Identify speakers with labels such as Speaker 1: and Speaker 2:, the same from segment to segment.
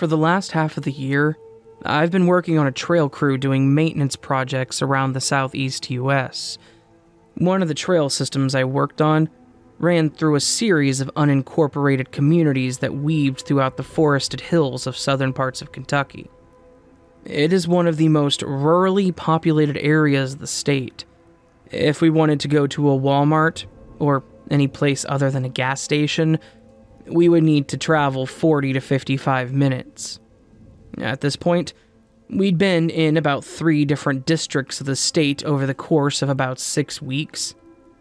Speaker 1: For the last half of the year, I've been working on a trail crew doing maintenance projects around the southeast US. One of the trail systems I worked on ran through a series of unincorporated communities that weaved throughout the forested hills of southern parts of Kentucky. It is one of the most rurally populated areas of the state. If we wanted to go to a Walmart, or any place other than a gas station, we would need to travel 40 to 55 minutes. At this point, we'd been in about 3 different districts of the state over the course of about 6 weeks,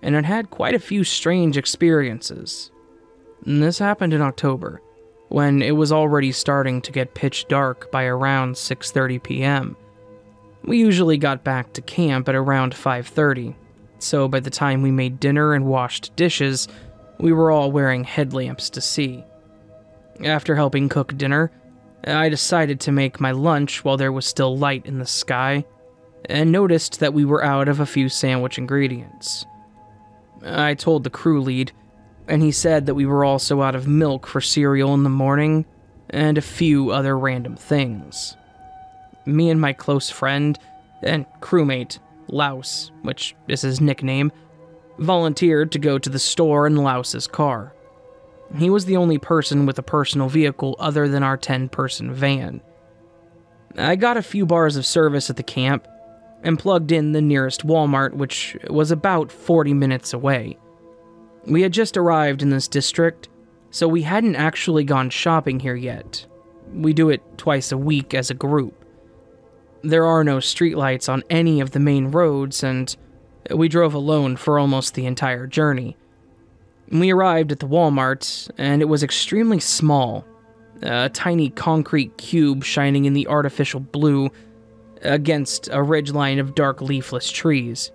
Speaker 1: and had had quite a few strange experiences. And this happened in October, when it was already starting to get pitch dark by around 6:30 p.m. We usually got back to camp at around 5:30, so by the time we made dinner and washed dishes, we were all wearing headlamps to see. After helping cook dinner, I decided to make my lunch while there was still light in the sky, and noticed that we were out of a few sandwich ingredients. I told the crew lead, and he said that we were also out of milk for cereal in the morning, and a few other random things. Me and my close friend and crewmate, Louse, which is his nickname, volunteered to go to the store in Louse's car. He was the only person with a personal vehicle other than our 10-person van. I got a few bars of service at the camp, and plugged in the nearest Walmart, which was about 40 minutes away. We had just arrived in this district, so we hadn't actually gone shopping here yet. We do it twice a week as a group. There are no streetlights on any of the main roads, and we drove alone for almost the entire journey. We arrived at the Walmart, and it was extremely small, a tiny concrete cube shining in the artificial blue against a ridgeline of dark leafless trees.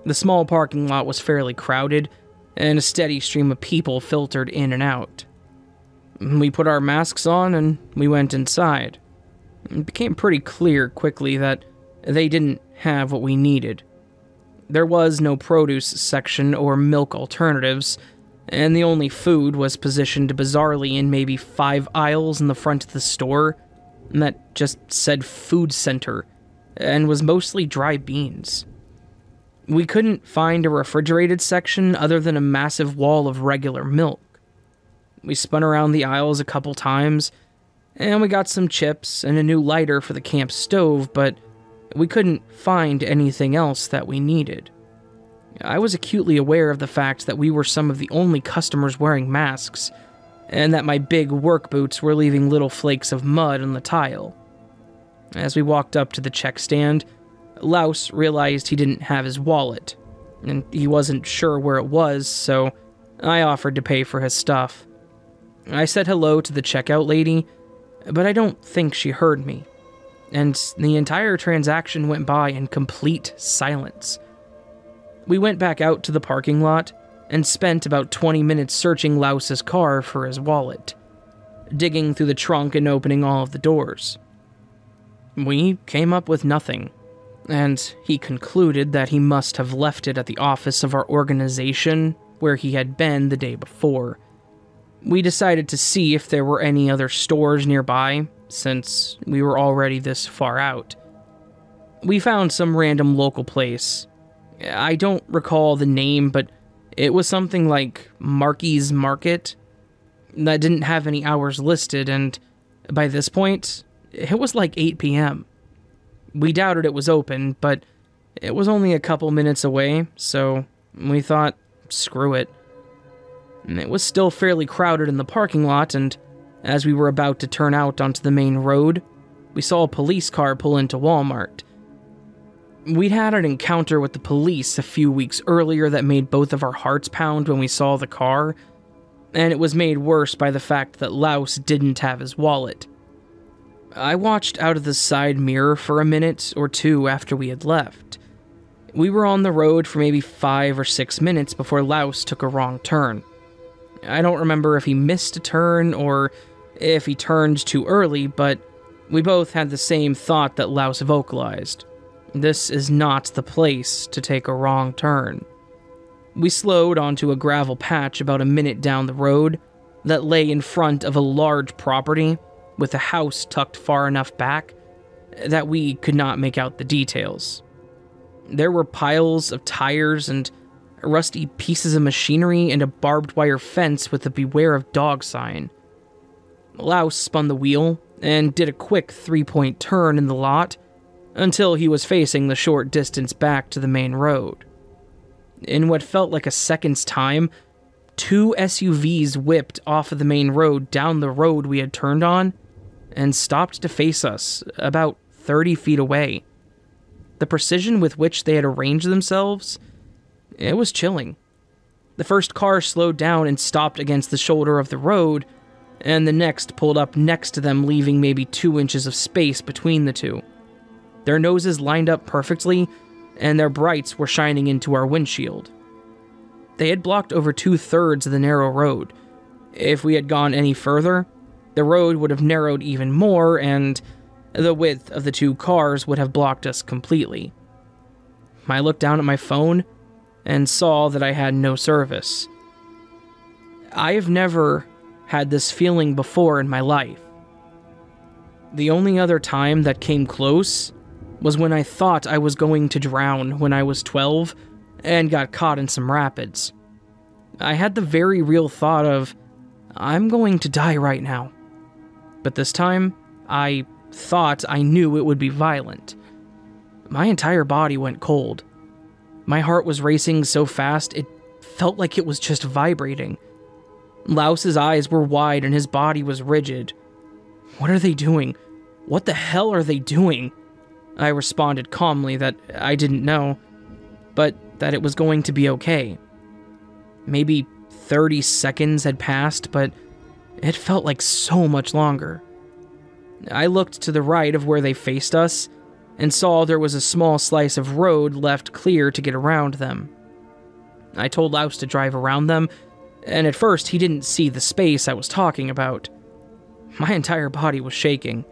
Speaker 1: The small parking lot was fairly crowded, and a steady stream of people filtered in and out. We put our masks on, and we went inside. It became pretty clear quickly that they didn't have what we needed. There was no produce section or milk alternatives, and the only food was positioned bizarrely in maybe 5 aisles in the front of the store, and that just said food center, and was mostly dry beans. We couldn't find a refrigerated section other than a massive wall of regular milk. We spun around the aisles a couple times, and we got some chips and a new lighter for the camp stove, but we couldn't find anything else that we needed. I was acutely aware of the fact that we were some of the only customers wearing masks, and that my big work boots were leaving little flakes of mud on the tile. As we walked up to the check stand, Louse realized he didn't have his wallet, and he wasn't sure where it was, so I offered to pay for his stuff. I said hello to the checkout lady, but I don't think she heard me, and the entire transaction went by in complete silence. We went back out to the parking lot and spent about 20 minutes searching Louse's car for his wallet, digging through the trunk and opening all of the doors. We came up with nothing, and he concluded that he must have left it at the office of our organization where he had been the day before. We decided to see if there were any other stores nearby, since we were already this far out. We found some random local place. I don't recall the name, but it was something like Marky's Market that didn't have any hours listed, and by this point, it was like 8 p.m. We doubted it was open, but it was only a couple minutes away, so we thought, screw it. It was still fairly crowded in the parking lot, and as we were about to turn out onto the main road, we saw a police car pull into Walmart. We'd had an encounter with the police a few weeks earlier that made both of our hearts pound when we saw the car, and it was made worse by the fact that Louse didn't have his wallet. I watched out of the side mirror for a minute or two after we had left. We were on the road for maybe 5 or 6 minutes before Louse took a wrong turn. I don't remember if he missed a turn or if he turned too early, but we both had the same thought that Louse vocalized. This is not the place to take a wrong turn. We slowed onto a gravel patch about a minute down the road that lay in front of a large property with a house tucked far enough back that we could not make out the details. There were piles of tires and rusty pieces of machinery and a barbed wire fence with a "Beware of Dog" sign. Louse spun the wheel and did a quick 3-point turn in the lot until he was facing the short distance back to the main road. In what felt like a second's time, 2 SUVs whipped off of the main road down the road we had turned on and stopped to face us about 30 feet away. The precision with which they had arranged themselves, it was chilling. The first car slowed down and stopped against the shoulder of the road, and the next pulled up next to them, leaving maybe 2 inches of space between the two. Their noses lined up perfectly, and their brights were shining into our windshield. They had blocked over 2/3 of the narrow road. If we had gone any further, the road would have narrowed even more, and the width of the 2 cars would have blocked us completely. I looked down at my phone and saw that I had no service. I have never had this feeling before in my life. The only other time that came close was when I thought I was going to drown when I was 12 and got caught in some rapids. I had the very real thought of, I'm going to die right now. But this time, I thought I knew it would be violent. My entire body went cold. My heart was racing so fast it felt like it was just vibrating. Louse's eyes were wide and his body was rigid. What are they doing? What the hell are they doing? I responded calmly that I didn't know, but that it was going to be okay. Maybe 30 seconds had passed, but it felt like so much longer. I looked to the right of where they faced us and saw there was a small slice of road left clear to get around them. I told Louse to drive around them, and at first he didn't see the space I was talking about. My entire body was shaking.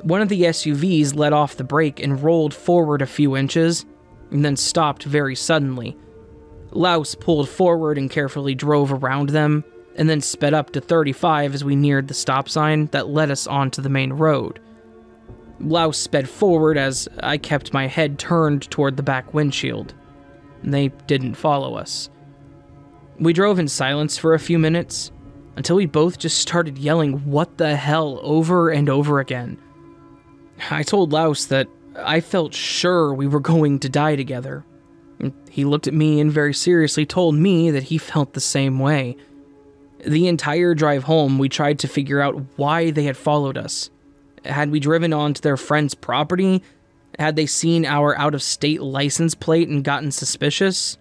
Speaker 1: One of the SUVs let off the brake and rolled forward a few inches, and then stopped very suddenly. Louse pulled forward and carefully drove around them, and then sped up to 35 as we neared the stop sign that led us onto the main road. Louse sped forward as I kept my head turned toward the back windshield. They didn't follow us. We drove in silence for a few minutes, until we both just started yelling "what the hell" over and over again. I told Louse that I felt sure we were going to die together. He looked at me and very seriously told me that he felt the same way. The entire drive home, we tried to figure out why they had followed us. Had we driven onto their friend's property? Had they seen our out-of-state license plate and gotten suspicious?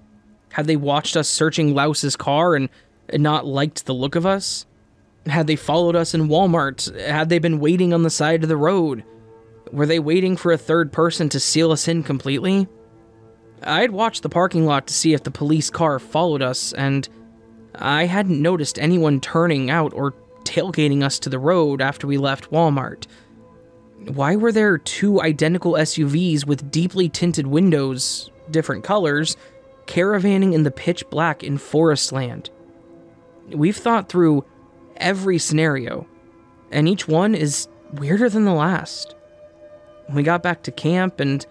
Speaker 1: Had they watched us searching Louse's car and not liked the look of us? Had they followed us in Walmart? Had they been waiting on the side of the road? Were they waiting for a third person to seal us in completely? I had watched the parking lot to see if the police car followed us, and I hadn't noticed anyone turning out or tailgating us to the road after we left Walmart. Why were there 2 identical SUVs with deeply tinted windows, different colors, caravanning in the pitch black in forest land? We've thought through every scenario, and each one is weirder than the last. We got back to camp and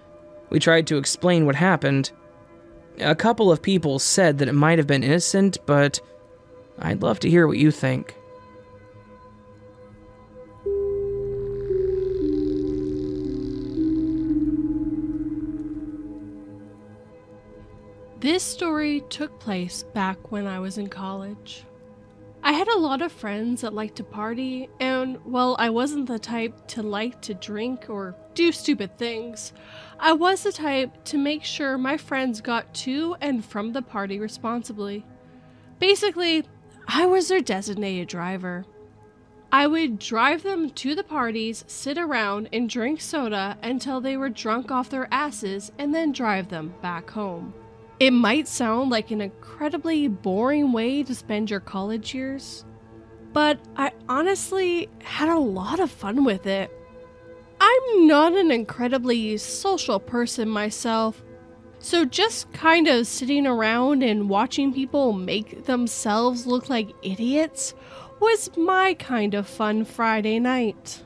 Speaker 1: we tried to explain what happened. A couple of people said that it might have been innocent, but I'd love to hear what you think.
Speaker 2: This story took place back when I was in college. I had a lot of friends that liked to party, and while I wasn't the type to like to drink or do stupid things, I was the type to make sure my friends got to and from the party responsibly. Basically, I was their designated driver. I would drive them to the parties, sit around, and drink soda until they were drunk off their asses, and then drive them back home. It might sound like an incredibly boring way to spend your college years, but I honestly had a lot of fun with it. I'm not an incredibly social person myself, so just kind of sitting around and watching people make themselves look like idiots was my kind of fun Friday night.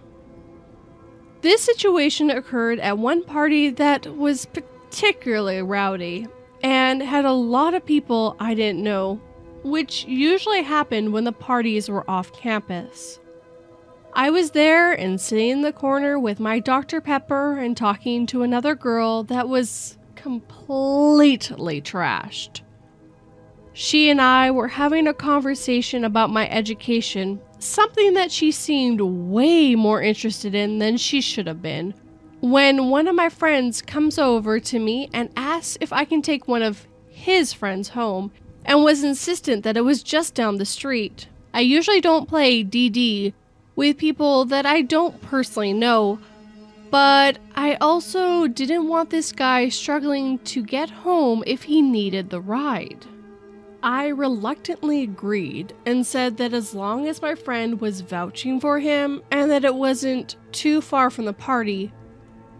Speaker 2: This situation occurred at one party that was particularly rowdy and had a lot of people I didn't know, which usually happened when the parties were off campus. I was there and sitting in the corner with my Dr. Pepper and talking to another girl that was completely trashed. She and I were having a conversation about my education, something that she seemed way more interested in than she should have been, when one of my friends comes over to me and asks if I can take one of his friends home, and was insistent that it was just down the street. I usually don't play DD with people that I don't personally know, but I also didn't want this guy struggling to get home if he needed the ride. I reluctantly agreed and said that as long as my friend was vouching for him and that it wasn't too far from the party,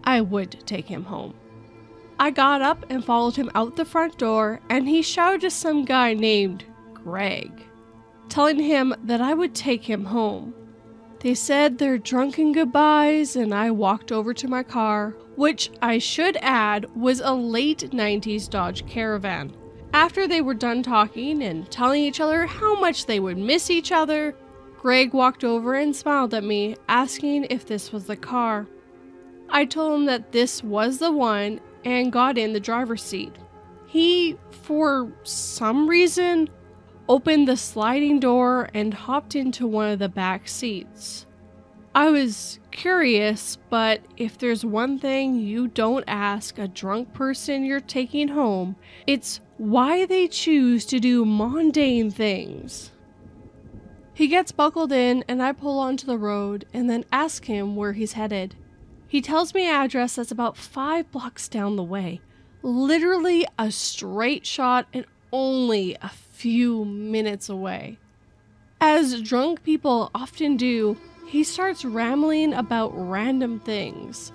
Speaker 2: I would take him home. I got up and followed him out the front door, and he shouted to some guy named Greg, telling him that I would take him home. They said their drunken goodbyes, and I walked over to my car, which I should add was a late 90s Dodge Caravan. After they were done talking and telling each other how much they would miss each other, Greg walked over and smiled at me, asking if this was the car. I told him that this was the one and got in the driver's seat. He, for some reason, opened the sliding door and hopped into one of the back seats. I was curious, but if there's one thing you don't ask a drunk person you're taking home, it's why they choose to do mundane things. He gets buckled in and I pull onto the road and then ask him where he's headed. He tells me an address that's about 5 blocks down the way, literally a straight shot and only a few minutes away. As drunk people often do, he starts rambling about random things.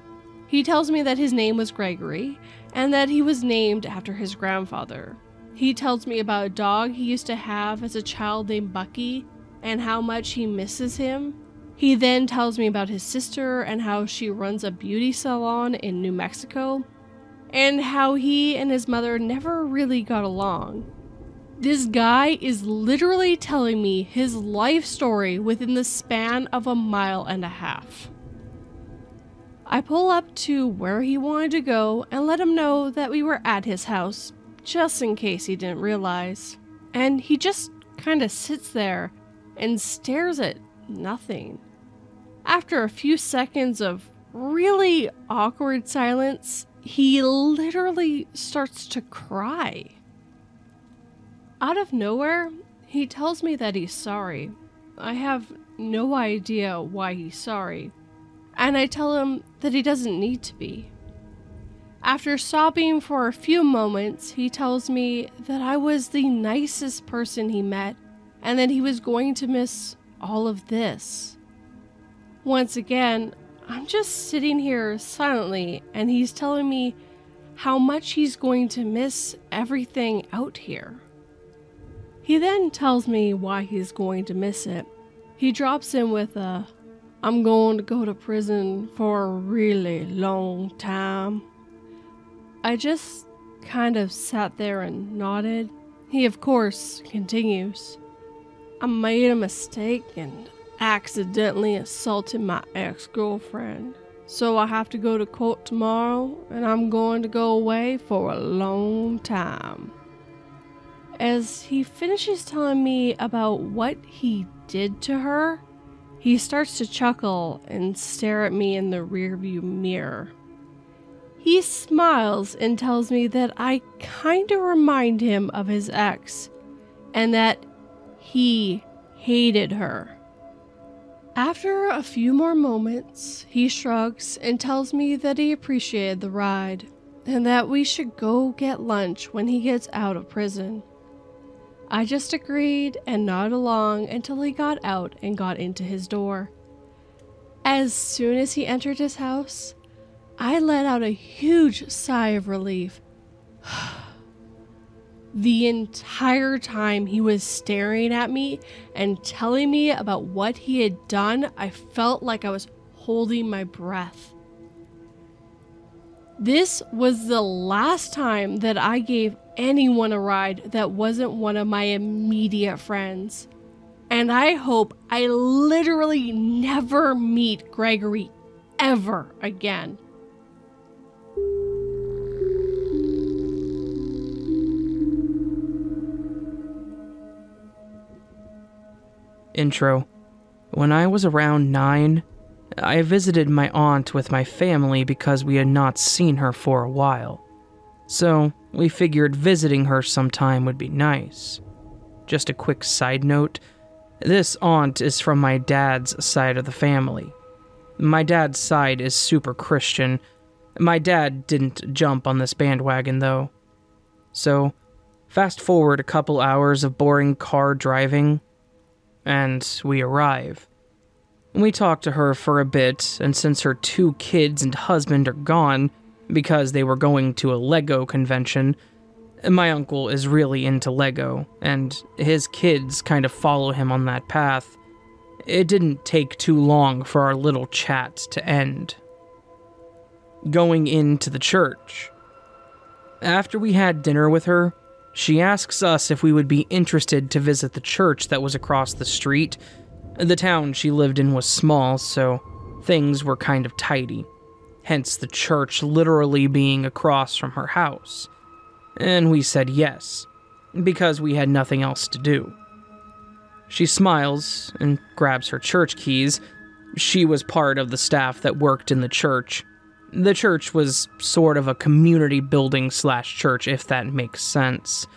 Speaker 2: He tells me that his name was Gregory and that he was named after his grandfather. He tells me about a dog he used to have as a child named Bucky and how much he misses him. He then tells me about his sister and how she runs a beauty salon in New Mexico, and how he and his mother never really got along. This guy is literally telling me his life story within the span of a mile and a half. I pull up to where he wanted to go and let him know that we were at his house, just in case he didn't realize. And he just kind of sits there and stares at nothing. After a few seconds of really awkward silence, he literally starts to cry. Out of nowhere, he tells me that he's sorry. I have no idea why he's sorry, and I tell him that he doesn't need to be. After sobbing for a few moments, he tells me that I was the nicest person he met and that he was going to miss all of this. Once again, I'm just sitting here silently, and he's telling me how much he's going to miss everything out here. He then tells me why he's going to miss it. He drops in with a, "I'm going to go to prison for a really long time." I just kind of sat there and nodded. He, of course, continues, "I made a mistake and accidentally assaulted my ex-girlfriend. So I have to go to court tomorrow, and I'm going to go away for a long time." As he finishes telling me about what he did to her, he starts to chuckle and stare at me in the rearview mirror. He smiles and tells me that I kinda remind him of his ex, and that he hated her. After a few more moments, he shrugs and tells me that he appreciated the ride, and that we should go get lunch when he gets out of prison. I just agreed and nodded along until he got out and got into his door. As soon as he entered his house, I let out a huge sigh of relief. The entire time he was staring at me and telling me about what he had done, I felt like I was holding my breath. This was the last time that I gave anyone a ride that wasn't one of my immediate friends. And I hope I literally never meet Gregory ever again.
Speaker 1: Intro. When I was around 9, I visited my aunt with my family because we had not seen her for a while. So, we figured visiting her sometime would be nice. Just a quick side note, this aunt is from my dad's side of the family. My dad's side is super Christian. My dad didn't jump on this bandwagon though. So, fast forward a couple hours of boring car driving, and we arrive. We talk to her for a bit, and since her 2 kids and husband are gone because they were going to a Lego convention, my uncle is really into Lego, and his kids kind of follow him on that path. It didn't take too long for our little chat to end. Going into the church. After we had dinner with her, she asks us if we would be interested to visit the church that was across the street. The town she lived in was small, so things were kind of tidy, hence the church literally being across from her house. And we said yes, because we had nothing else to do. She smiles and grabs her church keys. She was part of the staff that worked in the church. The church was sort of a community building / church, if that makes sense.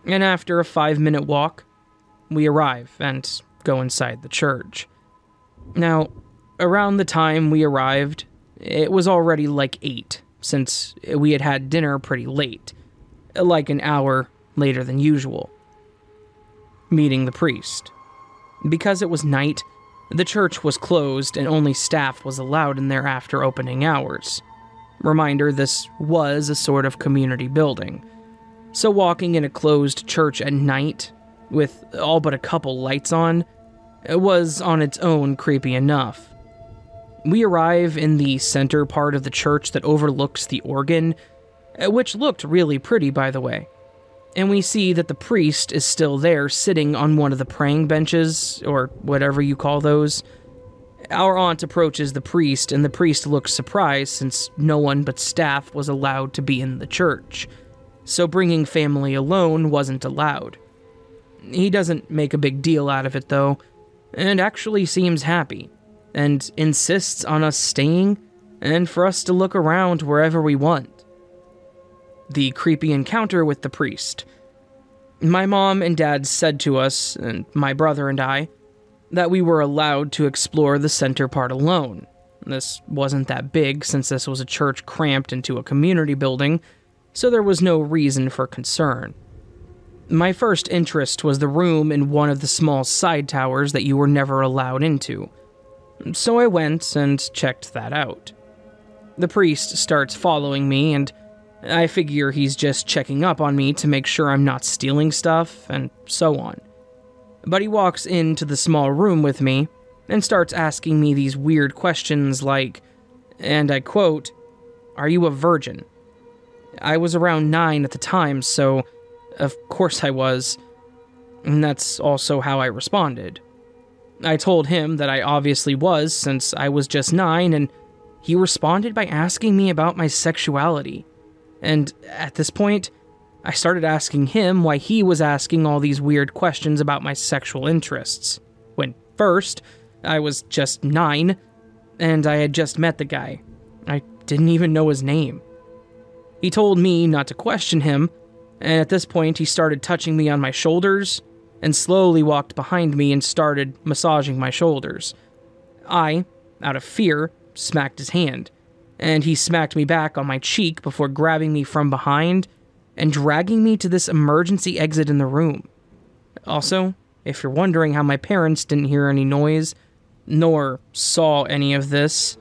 Speaker 1: And after a 5-minute walk, we arrive and go inside the church. Now, around the time we arrived, it was already like 8, since we had had dinner pretty late, like an hour later than usual. Meeting the priest. Because it was night, the church was closed and only staff was allowed in there after opening hours. Reminder, this was a sort of community building. So walking in a closed church at night, with all but a couple lights on, it was on its own creepy enough. We arrive in the center part of the church that overlooks the organ, which looked really pretty, by the way. And we see that the priest is still there, sitting on one of the praying benches, or whatever you call those. Our aunt approaches the priest, and the priest looks surprised since no one but staff was allowed to be in the church. So bringing family alone wasn't allowed. He doesn't make a big deal out of it though, and actually seems happy, and insists on us staying, and for us to look around wherever we want. The creepy encounter with the priest. My mom and dad said to us, and my brother and I, that we were allowed to explore the center part alone. This wasn't that big since this was a church cramped into a community building, so there was no reason for concern. My first interest was the room in one of the small side towers that you were never allowed into. So I went and checked that out. The priest starts following me, and I figure he's just checking up on me to make sure I'm not stealing stuff, and so on. But he walks into the small room with me and starts asking me these weird questions like, and I quote, "Are you a virgin?" I was around 9 at the time, so of course I was, and that's also how I responded. I told him that I obviously was since I was just 9, and he responded by asking me about my sexuality. And at this point, I started asking him why he was asking all these weird questions about my sexual interests, when first, I was just 9, and I had just met the guy. I didn't even know his name. He told me not to question him, and at this point he started touching me on my shoulders, and slowly walked behind me and started massaging my shoulders. I, out of fear, smacked his hand, and he smacked me back on my cheek before grabbing me from behind and dragging me to this emergency exit in the room. Also, if you're wondering how my parents didn't hear any noise, nor saw any of this,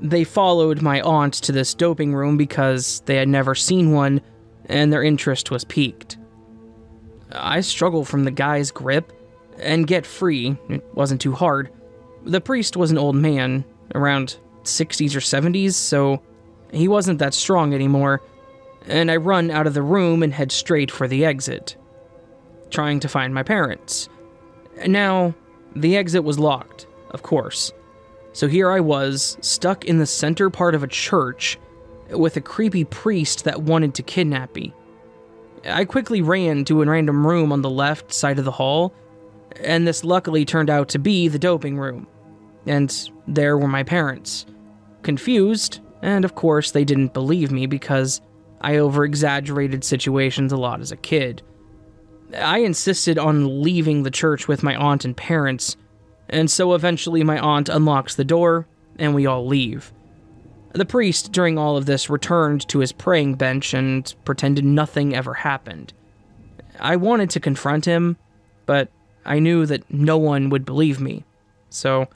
Speaker 1: they followed my aunt to this doping room because they had never seen one, and their interest was piqued. I struggle from the guy's grip and get free. It wasn't too hard. The priest was an old man, around 60s or 70s, so he wasn't that strong anymore, and I run out of the room and head straight for the exit, trying to find my parents. Now, the exit was locked, of course, so here I was, stuck in the center part of a church with a creepy priest that wanted to kidnap me. I quickly ran to a random room on the left side of the hall, and this luckily turned out to be the doping room. And there were my parents. Confused, and of course they didn't believe me because I over-exaggerated situations a lot as a kid. I insisted on leaving the church with my aunt and parents, and so eventually my aunt unlocks the door, and we all leave. The priest, during all of this, returned to his praying bench and pretended nothing ever happened. I wanted to confront him, but I knew that no one would believe me, so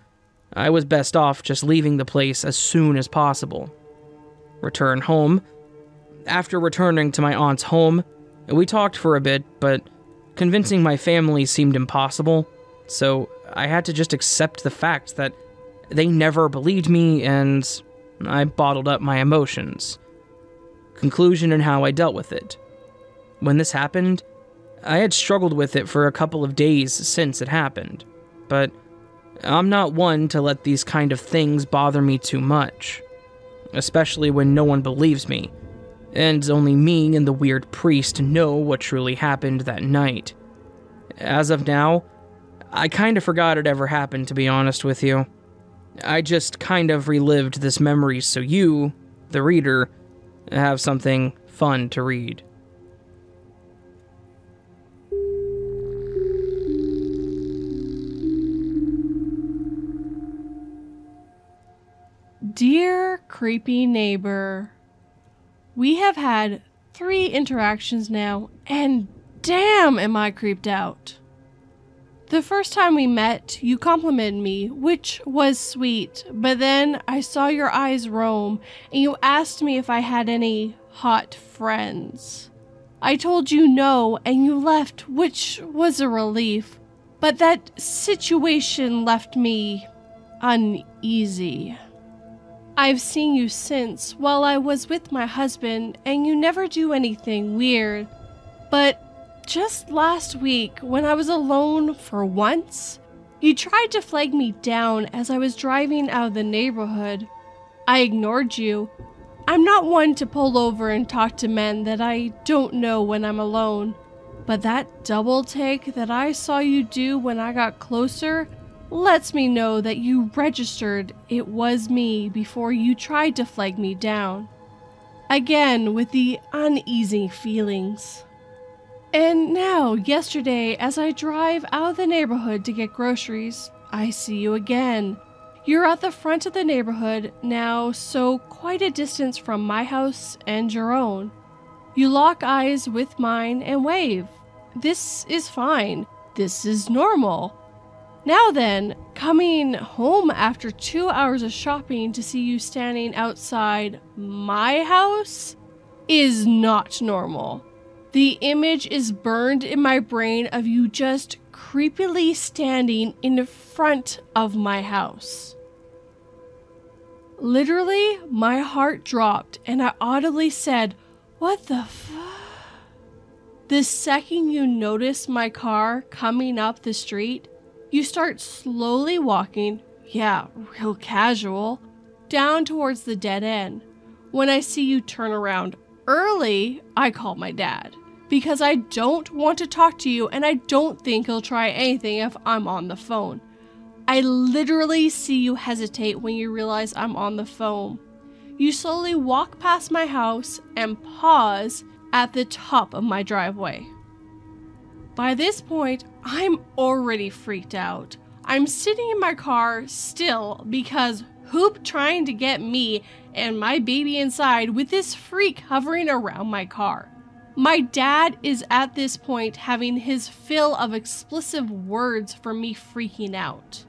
Speaker 1: I was best off just leaving the place as soon as possible. Return home. After returning to my aunt's home, we talked for a bit, but convincing my family seemed impossible, so I had to just accept the fact that they never believed me, and I bottled up my emotions. Conclusion and how I dealt with it. When this happened, I had struggled with it for a couple of days since it happened, but I'm not one to let these kind of things bother me too much, especially when no one believes me, and only me and the weird priest know what truly happened that night. As of now, I kind of forgot it ever happened, to be honest with you. I just kind of relived this memory so you, the reader, have something fun to read.
Speaker 2: Dear creepy neighbor, we have had 3 interactions now, and damn am I creeped out. The first time we met, you complimented me, which was sweet, but then I saw your eyes roam, and you asked me if I had any hot friends. I told you no, and you left, which was a relief, but that situation left me uneasy. I've seen you since while I was with my husband, and you never do anything weird, but just last week, when I was alone for once, you tried to flag me down as I was driving out of the neighborhood. I ignored you. I'm not one to pull over and talk to men that I don't know when I'm alone, but that double take that I saw you do when I got closer lets me know that you registered it was me before you tried to flag me down. Again, with the uneasy feelings. And now, yesterday, as I drive out of the neighborhood to get groceries, I see you again. You're at the front of the neighborhood now, so quite a distance from my house and your own. You lock eyes with mine and wave. This is fine. This is normal. Now then, coming home after 2 hours of shopping to see you standing outside my house is not normal. The image is burned in my brain of you just creepily standing in front of my house. Literally, my heart dropped and I audibly said, "What the fuck?" The second you notice my car coming up the street, you start slowly walking, yeah, real casual, down towards the dead end. When I see you turn around early, I call my dad. Because I don't want to talk to you and I don't think he'll try anything if I'm on the phone. I literally see you hesitate when you realize I'm on the phone. You slowly walk past my house and pause at the top of my driveway. By this point, I'm already freaked out. I'm sitting in my car still because Hoop trying to get me and my baby inside with this freak hovering around my car. My dad is at this point having his fill of explicit words for me freaking out.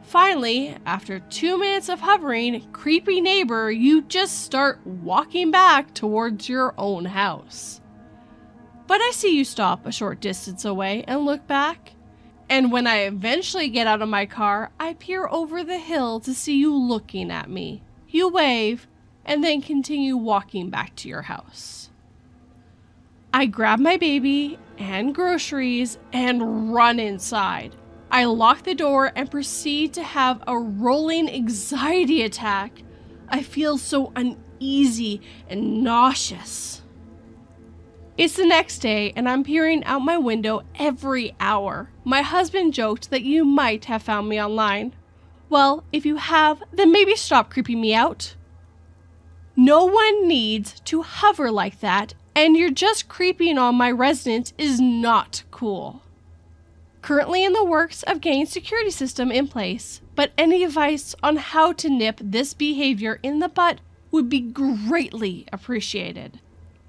Speaker 2: Finally, after 2 minutes of hovering, creepy neighbor, you just start walking back towards your own house. but I see you stop a short distance away and look back. And when I eventually get out of my car, I peer over the hill to see you looking at me. You wave, and then continue walking back to your house. I grab my baby and groceries and run inside. I lock the door and proceed to have a rolling anxiety attack. I feel so uneasy and nauseous. It's the next day and I'm peering out my window every hour. My husband joked that you might have found me online. Well, if you have, then maybe stop creeping me out. No one needs to hover like that, and you're just creeping on my residence is not cool. Currently in the works of getting security system in place, but any advice on how to nip this behavior in the butt would be greatly appreciated.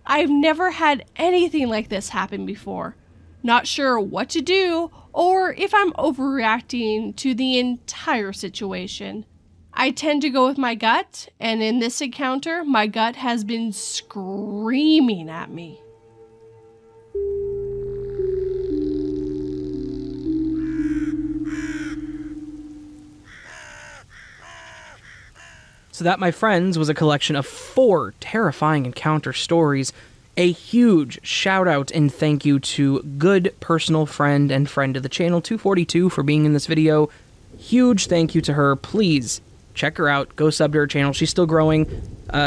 Speaker 2: I've never had anything like this happen before. Not sure what to do or if I'm overreacting to the entire situation. I tend to go with my gut, and in this encounter, my gut has been screaming at me.
Speaker 1: So that, my friends, was a collection of 4 terrifying encounter stories. A huge shout out and thank you to good personal friend and friend of the channel, 242, for being in this video. Huge thank you to her. Please check her out. Go sub to her channel. She's still growing.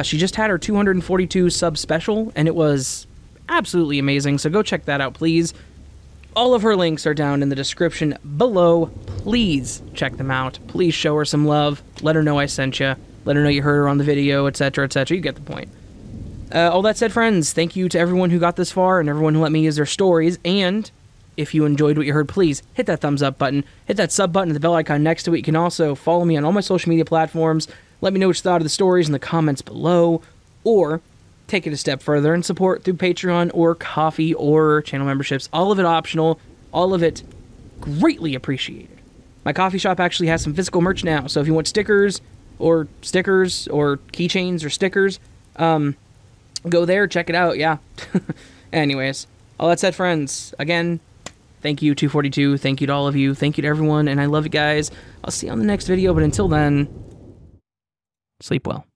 Speaker 1: She just had her 242 sub special, and it was absolutely amazing. So go check that out, please. All of her links are down in the description below. Please check them out. Please show her some love. Let her know I sent you. Let her know you heard her on the video, etc., etc. You get the point. All that said, friends, thank you to everyone who got this far and everyone who let me use their stories. And if you enjoyed what you heard, please hit that thumbs up button, hit that sub button, and the bell icon next to it. You can also follow me on all my social media platforms. Let me know what you thought of the stories in the comments below, or take it a step further and support through Patreon or Coffee or channel memberships. All of it optional, all of it greatly appreciated. My coffee shop actually has some physical merch now, so if you want stickers or keychains or stickers, go there, check it out, yeah. Anyways, all that said, friends, again, thank you, 242, thank you to all of you, thank you to everyone, and I love you guys. I'll see you on the next video, but until then, sleep well.